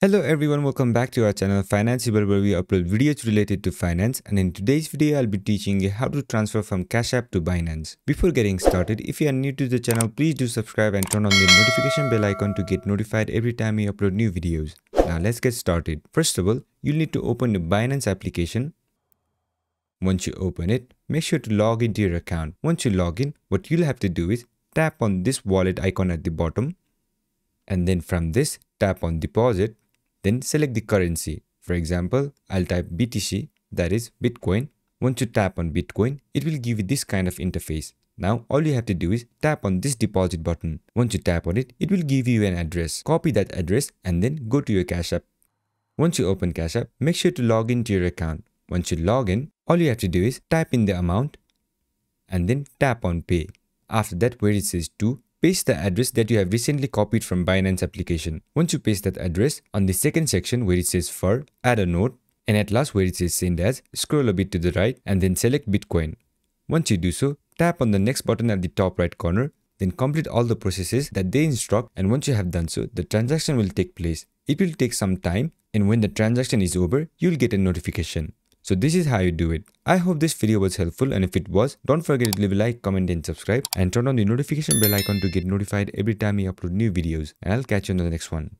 Hello everyone, welcome back to our channel Financeable, where we upload videos related to finance, and in today's video I'll be teaching you how to transfer from Cash App to Binance. Before getting started, if you are new to the channel, please do subscribe and turn on the notification bell icon to get notified every time we upload new videos. Now let's get started. First of all, you'll need to open the Binance application. Once you open it, make sure to log into your account. Once you log in, what you'll have to do is tap on this wallet icon at the bottom, and then from this, tap on deposit. Then select the currency. For example, I'll type BTC, that is Bitcoin. Once you tap on Bitcoin, it will give you this kind of interface. Now, all you have to do is tap on this deposit button. Once you tap on it, it will give you an address. Copy that address and then go to your Cash App. Once you open Cash App, make sure to log into your account. Once you log in, all you have to do is type in the amount and then tap on Pay. After that, where it says To, paste the address that you have recently copied from Binance application. Once you paste that address, on the second section where it says For, add a note, and at last where it says Send As, scroll a bit to the right and then select Bitcoin. Once you do so, tap on the next button at the top right corner, then complete all the processes that they instruct, and once you have done so, the transaction will take place. It will take some time, and when the transaction is over, you'll get a notification. So this is how you do it. I hope this video was helpful, and if it was, don't forget to leave a like, comment and subscribe, and turn on the notification bell icon to get notified every time we upload new videos. And I'll catch you on the next one.